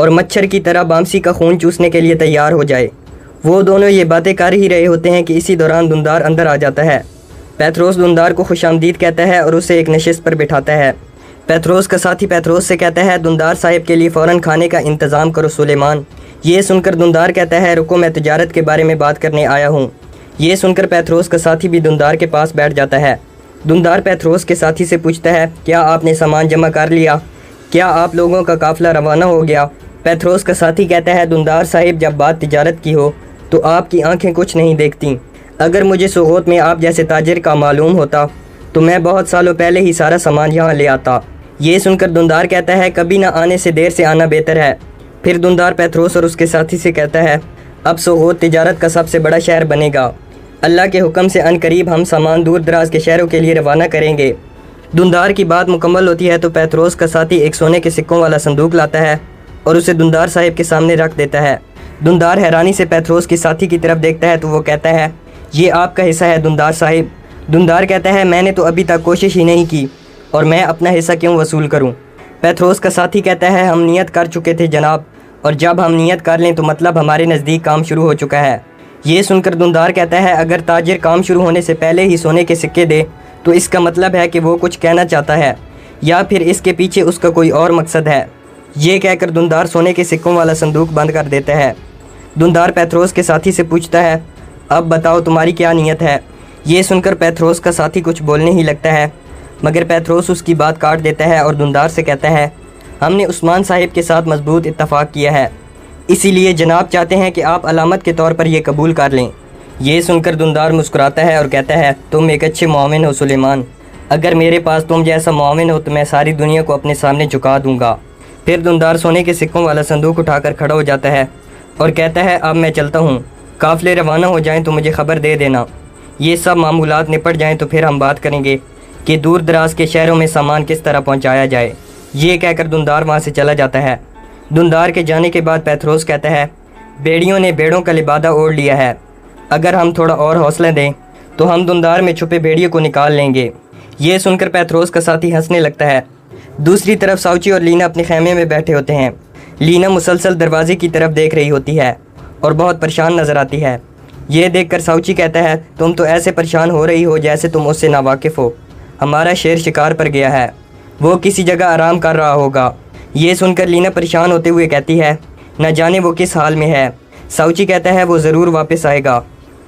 اور مچھر کی طرح بامسی کا خون چوسنے کے لیے تیار ہو جائے۔ وہ دونوں یہ باتیں کر ہی رہے ہوتے ہیں کہ اسی دوران دھندار اندر آ جاتا ہے۔ پیتروس دھندار کو خوش آمدید کہتا ہے اور اسے ایک نشست پر بٹھاتا ہے۔ پیتروس کا ساتھی پیتروس سے کہتا ہے دھندار صاحب کے لیے فوراً کھانے کا انتظام کرو سلیمان۔ یہ سن کر دھندار کہتا ہے رکو، میں تجارت کے بارے میں بات کرنے آیا ہوں۔ یہ سن کر پیتروس کا ساتھی بھی دھندار کے پاس بیٹھ جاتا ہے۔ دھندار پیتروس کے ساتھی سے پوچھتا ہے کیا آپ نے سامان جمع کر لیا؟ کیا آپ لوگوں کا قافلہ روانہ ہو گیا؟ پیتروس کا ساتھی کہتا ہے دھندار صاحب جب بات تجارت کی ہو تو آپ کی آنکھیں کچھ نہیں دیکھتیں۔ اگر مجھے سوغوت میں آپ جیسے تاجر کا معلوم ہوتا تو میں بہت سالوں پہلے ہی سارا سامان یہاں لے آتا۔ یہ سن کر دھندار کہتا ہے کبھی نہ آنے سے دیر سے آنا بہتر ہے۔ پھر دھندار پیتروس اور اس کے ساتھی سے کہتا ہے اب سوغوت تجارت کا سب سے بڑا شہر بنے گا۔ اللہ کے حکم سے ان قریب ہم سامان دور دراز کے شہروں کے لیے روانہ کریں گے۔ دھندار کی بات مکمل ہوتی ہے تو پیتروس کا ساتھی ایک سونے کے سکوں والا صندوق لاتا ہے اور اسے دھندار صاحب کے سامنے رکھ دیتا ہے۔ دھندار حیرانی سے پیتروس کے ساتھی کی طرف دیکھتا ہے تو وہ کہتا ہے یہ آپ کا حصہ ہے دھندار صاحب۔ دھندار کہتا ہے میں نے تو ابھی تک کوشش ہی نہیں کی اور میں اپنا حصہ کیوں وصول کروں؟ پیتروس کا ساتھی کہتا ہے ہم نیت کر چکے تھے جناب، اور جب ہم نیت کر لیں تو مطلب ہمارے نزدیک کام شروع ہو چکا ہے۔ یہ سن کر دھندار کہتا ہے اگر تاجر کام شروع ہونے سے پہلے ہی سونے کے سکے دے تو اس کا مطلب ہے کہ وہ کچھ کہنا چاہتا ہے یا پھر اس کے پیچھے اس کا کوئی اور مقصد ہے۔ یہ کہہ کر دھندار سونے کے سکوں والا صندوق بند کر دیتا ہے۔ دھندار پیتروس کے ساتھی سے پوچھتا ہے اب بتاؤ تمہاری کیا نیت ہے؟ یہ سن کر پیتروس کا ساتھی کچھ بولنے ہی لگتا ہے مگر پیتروس اس کی بات کاٹ دیتا ہے اور دھندار سے کہتا ہے ہم نے عثمان صاحب کے ساتھ مضبوط اتفاق کیا ہے، اسی لیے جناب چاہتے ہیں کہ آپ علامت کے طور پر یہ قبول کر لیں۔ یہ سن کر دھندار مسکراتا ہے اور کہتا ہے تم ایک اچھے معاون ہو سلیمان، اگر میرے پاس تم جیسا معاون ہو تو میں ساری دنیا کو اپنے سامنے جھکا دوں گا۔ پھر دھندار سونے کے سکوں والا صندوق اٹھا کر کھڑا ہو جاتا ہے اور کہتا ہے اب میں چلتا ہوں، قافلے روانہ ہو جائیں تو مجھے خبر دے دینا۔ یہ سب معمولات نپٹ جائیں تو پھر ہم بات کریں گے کہ دور دراز کے شہروں میں سامان کس طرح پہنچایا جائے۔ یہ کہہ کر دھندار وہاں سے چلا جاتا ہے۔ دھندار کے جانے کے بعد پیتروس کہتا ہے بیڑیوں نے بیڑوں کا لبادہ اوڑھ لیا ہے، اگر ہم تھوڑا اور حوصلہ دیں تو ہم دھندار میں چھپے بھیڑیوں کو نکال لیں گے۔ یہ سن کر پیتروس کا ساتھی ہنسنے لگتا ہے۔ دوسری طرف ساؤچی اور لینا اپنے خیمے میں بیٹھے ہوتے ہیں۔ لینا مسلسل دروازے کی طرف دیکھ رہی ہوتی ہے اور بہت پریشان نظر آتی ہے۔ یہ دیکھ کر ساؤچی کہتا ہے تم تو ایسے پریشان ہو رہی ہو جیسے تم اس سے ناواقف ہو، ہمارا شیر شکار پر گیا ہے، وہ کسی جگہ آرام کر رہا ہوگا۔ یہ سن کر لینا پریشان ہوتے ہوئے کہتی ہے نہ جانے وہ کس حال میں ہے۔ ساؤچی کہتا ہے وہ ضرور واپس آئے گا،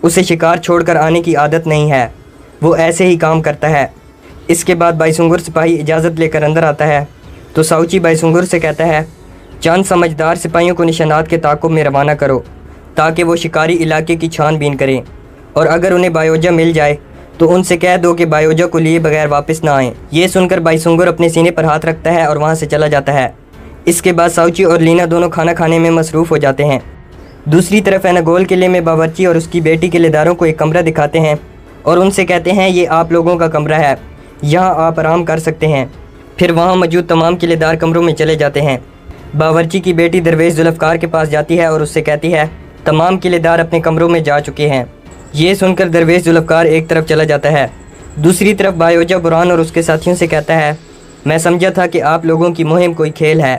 اسے شکار چھوڑ کر آنے کی عادت نہیں ہے، وہ ایسے ہی کام کرتا ہے۔ اس کے بعد بائسنگر سپاہی اجازت لے کر اندر آتا ہے تو ساؤچی بائسنگر سے کہتا ہے چند سمجھدار سپاہیوں کو نشانات کے تعاقب میں روانہ کرو تاکہ وہ شکاری علاقے کی چھان بین کریں، اور اگر انہیں بایوجا مل جائے تو ان سے کہہ دو کہ بایوجا کو لیے بغیر واپس نہ آئیں۔ یہ سن کر بائسنگر اپنے سینے پر ہاتھ رکھتا ہے اور وہاں سے چلا جاتا ہے۔ اس کے بعد ساؤچی اور لینا دونوں کھانا کھانے میں مصروف ہو جاتے ہیں۔ دوسری طرف ایناگول قلعے میں باورچی اور اس کی بیٹی قلعے داروں کو ایک کمرہ دکھاتے ہیں اور ان سے کہتے ہیں یہ آپ لوگوں کا کمرہ ہے، یہاں آپ آرام کر سکتے ہیں۔ پھر وہاں موجود تمام قلعے دار کمروں میں چلے جاتے ہیں۔ باورچی کی بیٹی درویش ذوالفقار کے پاس جاتی ہے اور اس سے کہتی ہے تمام قلعے دار اپنے کمروں میں جا چکے ہیں۔ یہ سن کر درویش ذوالفقار ایک طرف چلا جاتا ہے۔ دوسری طرف بایوجا بران اور اس کے ساتھیوں سے کہتا ہے میں سمجھا تھا کہ آپ لوگوں کی مہم کوئی کھیل ہے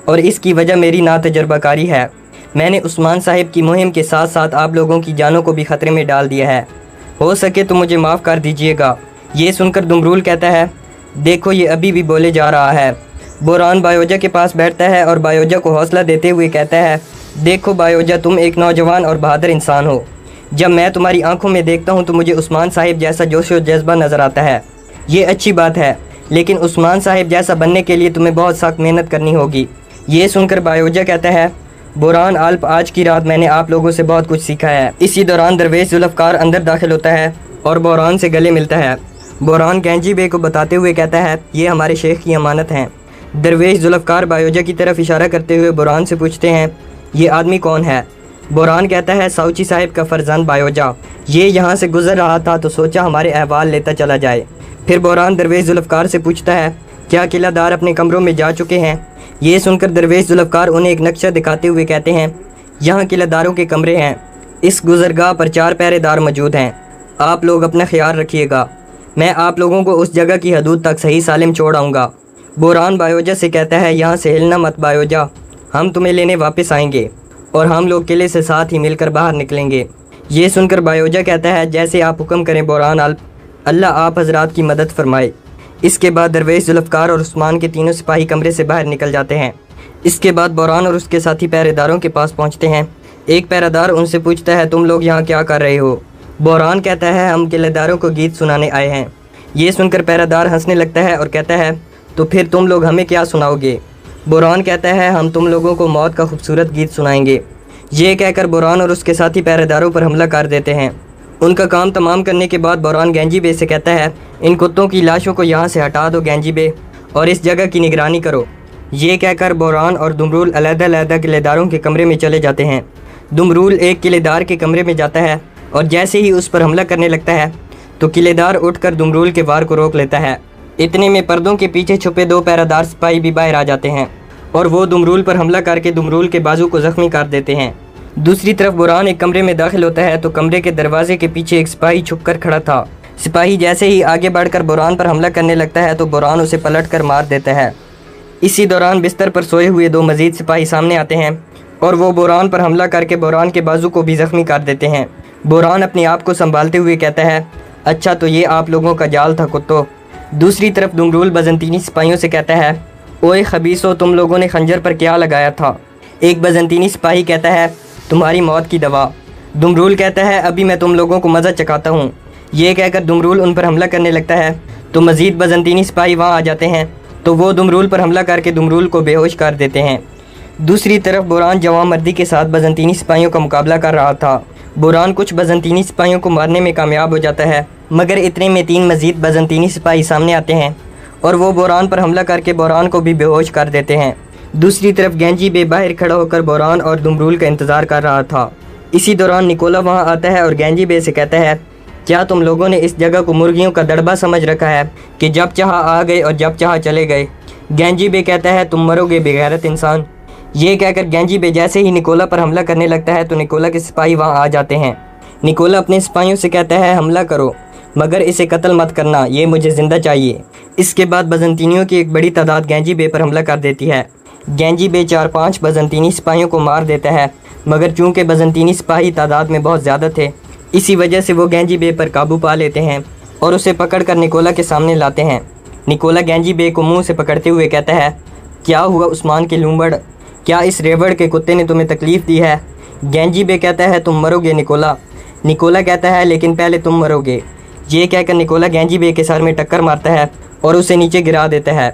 اور اس کی وجہ میری ناتجربہ کاری ہے، میں نے عثمان صاحب کی مہم کے ساتھ ساتھ آپ لوگوں کی جانوں کو بھی خطرے میں ڈال دیا ہے، ہو سکے تو مجھے معاف کر دیجیے گا۔ یہ سن کر دمرول کہتا ہے دیکھو یہ ابھی بھی بولے جا رہا ہے۔ بوران بایوجا کے پاس بیٹھتا ہے اور بایوجا کو حوصلہ دیتے ہوئے کہتا ہے دیکھو بایوجا تم ایک نوجوان اور بہادر انسان ہو، جب میں تمہاری آنکھوں میں دیکھتا ہوں تو مجھے عثمان صاحب جیسا جوش و جذبہ نظر آتا ہے، یہ اچھی بات ہے، لیکن عثمان صاحب جیسا بننے کے لیے تمہیں بہت سخت محنت کرنی ہوگی۔ یہ سن کر بایوجا کہتا ہے بوران آلپ آج کی رات میں نے آپ لوگوں سے بہت کچھ سیکھا ہے۔ اسی دوران درویش ذوالفقار اندر داخل ہوتا ہے اور بوران سے گلے ملتا ہے۔ بوران گینجی بے کو بتاتے ہوئے کہتا ہے یہ ہمارے شیخ کی امانت ہیں۔ درویش ذوالفقار بایوجا کی طرف اشارہ کرتے ہوئے بوران سے پوچھتے ہیں یہ آدمی کون ہے؟ بوران کہتا ہے ساؤچی صاحب کا فرزند بایوجا، یہ یہاں سے گزر رہا تھا تو سوچا ہمارے احوال لیتا چلا جائے۔ پھر بوران درویش ذوالفقار سے پوچھتا ہے کیا قلعہ دار اپنے کمروں میں جا چکے ہیں؟ یہ سن کر درویش ذوالفقار انہیں ایک نقشہ دکھاتے ہوئے کہتے ہیں یہاں قلعہ داروں کے کمرے ہیں، اس گزرگاہ پر 4 پہرے دار موجود ہیں، آپ لوگ اپنا خیال رکھیے گا، میں آپ لوگوں کو اس جگہ کی حدود تک صحیح سالم چھوڑ آؤں گا۔ بوران بایوجا سے کہتا ہے یہاں سے ہلنا مت بایوجا، ہم تمہیں لینے واپس آئیں گے اور ہم لوگ قلعے سے ساتھ ہی مل کر باہر نکلیں گے۔ یہ سن کر بایوجا کہتا ہے جیسے آپ حکم کریں بوران اللہ آپ حضرات کی مدد فرمائے۔ اس کے بعد درویش ذوالفقار اور عثمان کے تینوں سپاہی کمرے سے باہر نکل جاتے ہیں۔ اس کے بعد بوران اور اس کے ساتھی پہرے داروں کے پاس پہنچتے ہیں۔ ایک پہرے دار ان سے پوچھتا ہے تم لوگ یہاں کیا کر رہے ہو؟ بوران کہتا ہے ہم قلعے داروں کو گیت سنانے آئے ہیں۔ یہ سن کر پہرے دار ہنسنے لگتا ہے اور کہتا ہے تو پھر تم لوگ ہمیں کیا سناؤ گے؟ بوران کہتا ہے ہم تم لوگوں کو موت کا خوبصورت گیت سنائیں گے۔ یہ کہہ کر بوران اور اس کے ساتھی پہرے داروں پر حملہ کر دیتے ہیں۔ ان کا کام تمام کرنے کے بعد بوران گینجی بے سے کہتا ہے ان کتوں کی لاشوں کو یہاں سے ہٹا دو گینجی بے، اور اس جگہ کی نگرانی کرو۔ یہ کہہ کر بوران اور دمرول علیحدہ علیحدہ قلعے داروں کے کمرے میں چلے جاتے ہیں۔ دمرول ایک قلعے دار کے کمرے میں جاتا ہے اور جیسے ہی اس پر حملہ کرنے لگتا ہے تو قلعے دار اٹھ کر دمرول کے وار کو روک لیتا ہے۔ اتنے میں پردوں کے پیچھے چھپے دو پہرہ دار سپاہی بھی باہر آ جاتے ہیں اور وہ دمرول پر حملہ کر کے دمرول کے بازو کو زخمی کر دیتے ہیں۔ دوسری طرف بوران ایک کمرے میں داخل ہوتا ہے تو کمرے کے دروازے کے پیچھے ایک سپاہی چھپ کر کھڑا تھا۔ سپاہی جیسے ہی آگے بڑھ کر بوران پر حملہ کرنے لگتا ہے تو بوران اسے پلٹ کر مار دیتا ہے۔ اسی دوران بستر پر سوئے ہوئے دو مزید سپاہی سامنے آتے ہیں اور وہ بوران پر حملہ کر کے بوران کے بازو کو بھی زخمی کر دیتے ہیں۔ بوران اپنے آپ کو سنبھالتے ہوئے کہتا ہے اچھا تو یہ آپ لوگوں کا جال تھا کتو۔ دوسری طرف دمرول بزنطینی سپاہیوں سے کہتا ہے اوئے خبیثو تم لوگوں نے خنجر پر کیا لگایا تھا؟ ایک بزنطینی سپاہی کہتا ہے تمہاری موت کی دوا۔ دمرول کہتا ہے ابھی میں تم لوگوں کو مزہ چکھاتا ہوں۔ یہ کہہ کر دمرول ان پر حملہ کرنے لگتا ہے تو مزید بزنطینی سپاہی وہاں آ جاتے ہیں تو وہ دمرول پر حملہ کر کے دمرول کو بے ہوش کر دیتے ہیں۔ دوسری طرف بوران جوان مردی کے ساتھ بزنطینی سپاہیوں کا مقابلہ کر رہا تھا۔ بوران کچھ بزنطینی سپاہیوں کو مارنے میں کامیاب ہو جاتا ہے مگر اتنے میں 3 مزید بزنطینی سپاہی سامنے آتے ہیں اور وہ بوران پر حملہ کر کے بوران کو بھی بے ہوش کر دیتے ہیں۔ دوسری طرف گینجی بے باہر کھڑا ہو کر بوران اور دمرول کا انتظار کر رہا تھا۔ اسی دوران نکولا وہاں آتا ہے اور گینجی بے سے کہتا ہے کیا تم لوگوں نے اس جگہ کو مرغیوں کا دڑبہ سمجھ رکھا ہے کہ جب چاہا آ گئے اور جب چاہا چلے گئے؟ گینجی بے کہتا ہے تم مرو گے بے غیرت انسان۔ یہ کہہ کر گینجی بے جیسے ہی نکولا پر حملہ کرنے لگتا ہے تو نکولا کے سپاہی وہاں آ جاتے ہیں۔ نکولا اپنے سپاہیوں سے کہتا ہے حملہ کرو مگر اسے قتل مت کرنا، یہ مجھے زندہ چاہیے۔ اس کے بعد بزنطینیوں کی ایک بڑی تعداد گینجی بے پر حملہ کر دیتی ہے۔ گینجی بے 4-5 بزنطینی سپاہیوں کو مار دیتا ہے مگر چونکہ بزنطینی سپاہی تعداد میں بہت زیادہ تھے اسی وجہ سے وہ گینجی بے پر قابو پا لیتے ہیں اور اسے پکڑ کر نکولا کے سامنے لاتے ہیں۔ نکولا گینجی بے کو منہ سے پکڑتے ہوئے کہتا ہے کیا ہوا عثمان کے لومبڑ، کیا اس ریوڑ کے کتے نے تمہیں تکلیف دی ہے؟ گینجی بے کہتا ہے تم مرو گے نکولا۔ نکولا کہتا ہے لیکن پہلے تم مرو گے۔ یہ کہہ کر نکولا گینجی بے کے سر میں ٹکر مارتا ہے اور اسے نیچے گرا دیتا ہے۔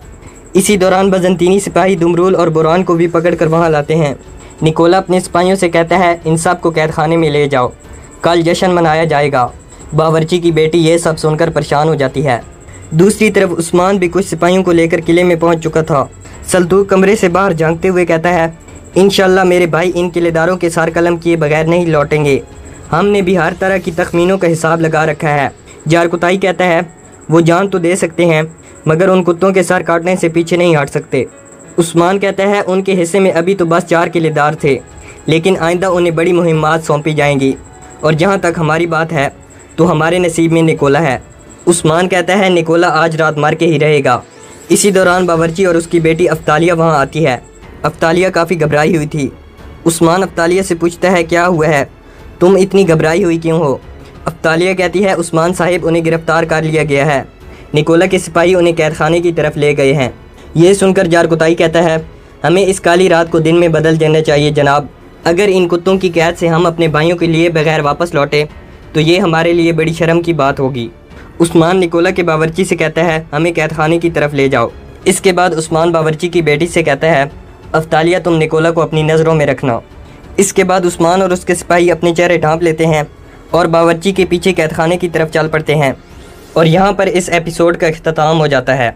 اسی دوران بزنطینی سپاہی دمرول اور بوران کو بھی پکڑ کر وہاں لاتے ہیں۔ نکولا اپنے سپاہیوں سے کہتا ہے ان سب کو قید خانے میں لے جاؤ، کل جشن منایا جائے گا۔ باورچی کی بیٹی یہ سب سن کر پریشان ہو جاتی ہے۔ دوسری طرف عثمان بھی کچھ سپاہیوں کو لے کر قلعے میں پہنچ چکا تھا۔ سلطوق کمرے سے باہر جھانکتے ہوئے کہتا ہے انشاءاللہ میرے بھائی ان قلعے داروں کے سر قلم کیے بغیر نہیں لوٹیں گے، ہم نے بھی ہر طرح کی تخمینوں کا حساب لگا رکھا ہے۔ جارکتائی کہتا ہے وہ جان تو دے سکتے ہیں مگر ان کتوں کے سر کاٹنے سے پیچھے نہیں ہٹ سکتے۔ عثمان کہتا ہے ان کے حصے میں ابھی تو بس 4 قلعے دار تھے لیکن آئندہ انہیں بڑی مہمات سونپی جائیں گی اور جہاں تک ہماری بات ہے تو ہمارے نصیب میں نکولا ہے۔ عثمان کہتا ہے نکولا آج رات مر کے ہی رہے گا۔ اسی دوران باورچی اور اس کی بیٹی افتالیہ وہاں آتی ہے۔ افتالیہ کافی گھبرائی ہوئی تھی۔ عثمان افتالیہ سے پوچھتا ہے کیا ہوا ہے، تم اتنی گھبرائی ہوئی کیوں ہو؟ افتالیہ کہتی ہے عثمان صاحب انہیں گرفتار کر لیا گیا ہے، نکولا کے سپاہی انہیں قید خانے کی طرف لے گئے ہیں۔ یہ سن کر جارکتائی کہتا ہے ہمیں اس کالی رات کو دن میں بدل دینا چاہیے جناب، اگر ان کتوں کی قید سے ہم اپنے بھائیوں کے لیے بغیر واپس لوٹے تو یہ ہمارے لیے بڑی شرم کی بات ہوگی۔ عثمان نکولا کے باورچی سے کہتا ہے ہمیں قید خانے کی طرف لے جاؤ۔ اس کے بعد عثمان باورچی کی بیٹی سے کہتا ہے افتالیہ تم نکولا کو اپنی نظروں میں رکھنا۔ اس کے بعد عثمان اور اس کے سپاہی اپنے چہرے ڈھانپ لیتے ہیں اور باورچی کے پیچھے قید خانے کی طرف چل پڑتے ہیں اور یہاں پر اس ایپیسوڈ کا اختتام ہو جاتا ہے۔